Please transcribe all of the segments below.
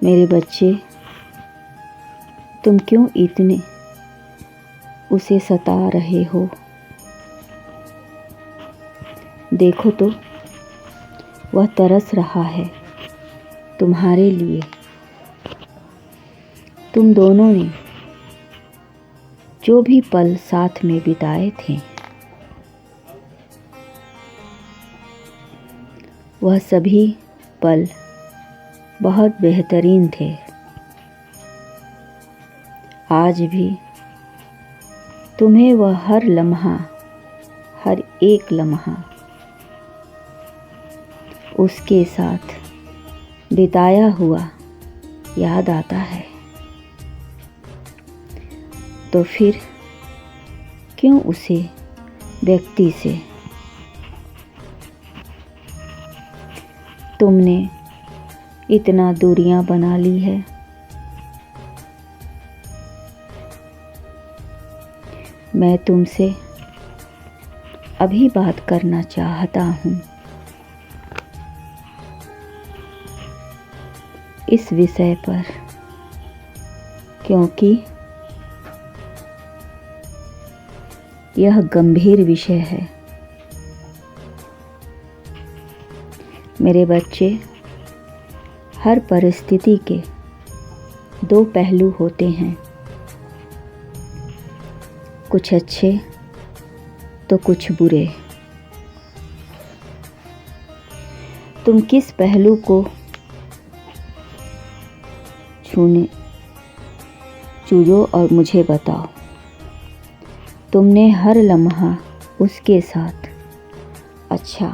मेरे बच्चे, तुम क्यों इतने उसे सता रहे हो? देखो तो, वह तरस रहा है तुम्हारे लिए। तुम दोनों ने जो भी पल साथ में बिताए थे, वह सभी पल बहुत बेहतरीन थे। आज भी तुम्हें वह हर लम्हा, हर एक लम्हा उसके साथ बिताया हुआ याद आता है। तो फिर क्यों उसे व्यक्ति से तुमने इतना दूरियां बना ली है? मैं तुमसे अभी बात करना चाहता हूँ इस विषय पर, क्योंकि यह गंभीर विषय है। मेरे बच्चे, हर परिस्थिति के दो पहलू होते हैं, कुछ अच्छे तो कुछ बुरे। तुम किस पहलू को चूजो और मुझे बताओ। तुमने हर लम्हा उसके साथ अच्छा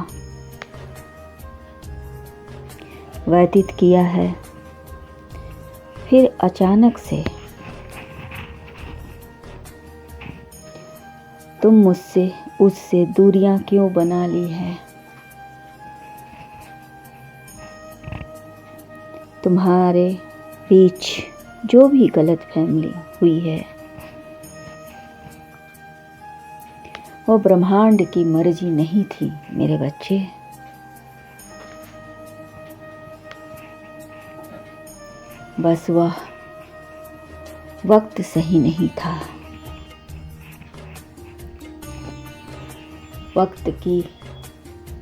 व्यतीत किया है, फिर अचानक से तुम मुझसे उससे दूरियां क्यों बना ली है? तुम्हारे बीच जो भी गलतफहमी हुई है, वो ब्रह्मांड की मर्जी नहीं थी मेरे बच्चे। बस वह वक्त सही नहीं था। वक्त की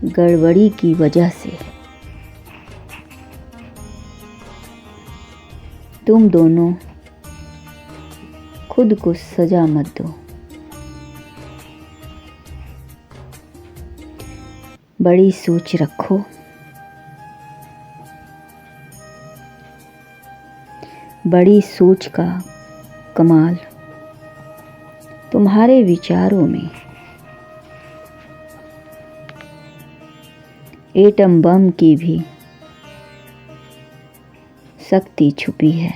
गड़बड़ी की वजह से तुम दोनों खुद को सजा मत दो। बड़ी सोच रखो। बड़ी सोच का कमाल तुम्हारे विचारों में एटम बम की भी शक्ति छुपी है।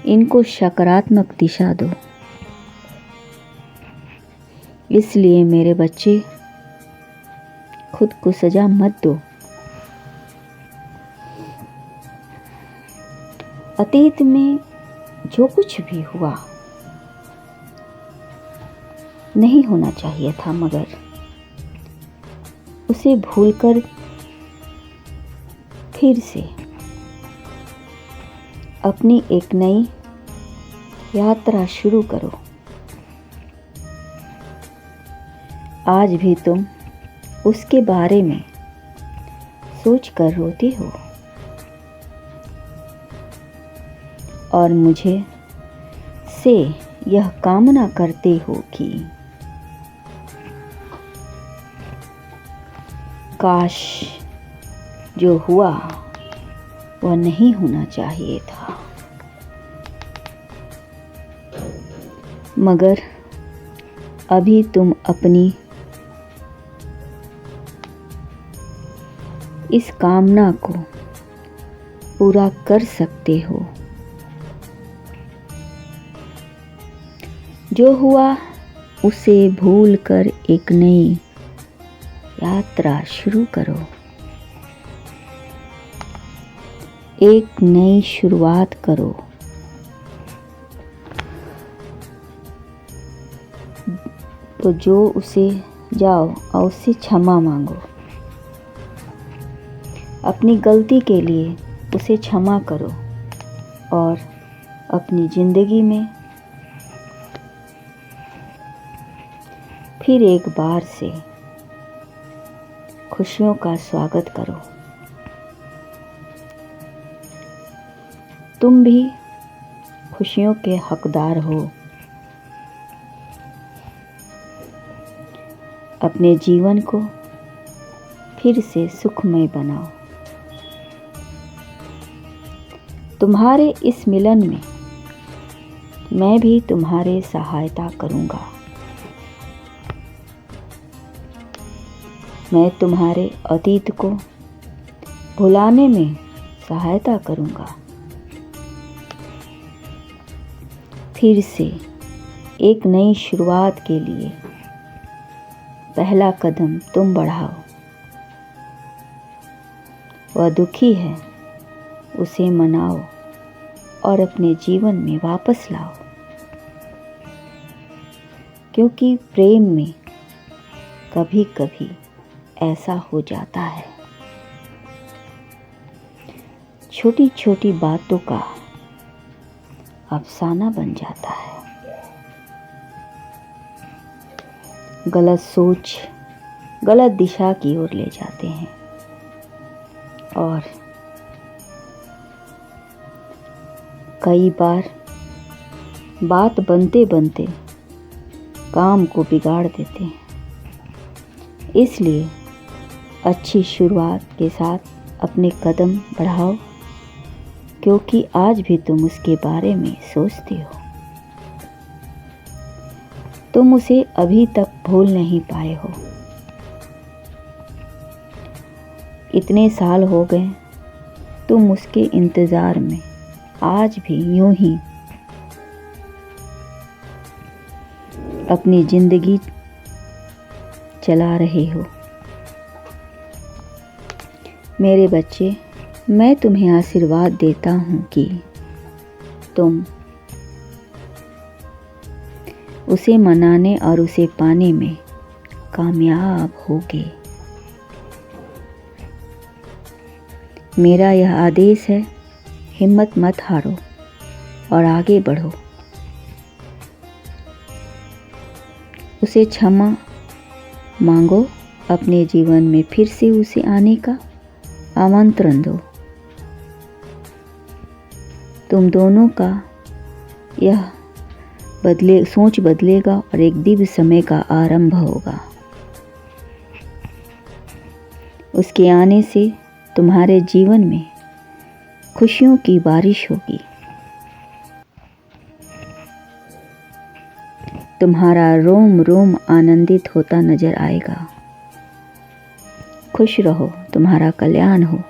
इनको सकारात्मक दिशा दो। इसलिए मेरे बच्चे, खुद को सजा मत दो। अतीत में जो कुछ भी हुआ नहीं होना चाहिए था, मगर उसे भूलकर फिर से अपनी एक नई यात्रा शुरू करो। आज भी तुम उसके बारे में सोच कर रोती हो और मुझे से यह कामना करते हो कि काश जो हुआ वह नहीं होना चाहिए था। मगर अभी तुम अपनी इस कामना को पूरा कर सकते हो। जो हुआ उसे भूल कर एक नई यात्रा शुरू करो। एक नई शुरुआत करो। तो जो उसे जाओ और उससे क्षमा मांगो। अपनी गलती के लिए उसे क्षमा करो और अपनी ज़िंदगी में फिर एक बार से खुशियों का स्वागत करो। तुम भी खुशियों के हकदार हो। अपने जीवन को फिर से सुखमय बनाओ। तुम्हारे इस मिलन में मैं भी तुम्हारे सहायता करूँगा। मैं तुम्हारे अतीत को भुलाने में सहायता करूँगा। फिर से एक नई शुरुआत के लिए पहला कदम तुम बढ़ाओ। वह दुखी है, उसे मनाओ और अपने जीवन में वापस लाओ, क्योंकि प्रेम में कभी कभी ऐसा हो जाता है। छोटी छोटी बातों का अफसाना बन जाता है। गलत सोच गलत दिशा की ओर ले जाते हैं और कई बार बात बनते बनते काम को बिगाड़ देते हैं। इसलिए अच्छी शुरुआत के साथ अपने कदम बढ़ाओ, क्योंकि आज भी तुम उसके बारे में सोचती हो। तुम उसे अभी तक भूल नहीं पाए हो। इतने साल हो गए तुम उसके इंतज़ार में आज भी यूं ही अपनी ज़िंदगी चला रहे हो। मेरे बच्चे, मैं तुम्हें आशीर्वाद देता हूँ कि तुम उसे मनाने और उसे पाने में कामयाब होगे। मेरा यह आदेश है, हिम्मत मत हारो और आगे बढ़ो। उसे क्षमा मांगो, अपने जीवन में फिर से उसे आने का आमंत्रण दो। तुम दोनों का यह सोच बदलेगा और एक दिव्य समय का आरंभ होगा। उसके आने से तुम्हारे जीवन में खुशियों की बारिश होगी। तुम्हारा रोम रोम आनंदित होता नजर आएगा। खुश रहो, तुम्हारा कल्याण हो।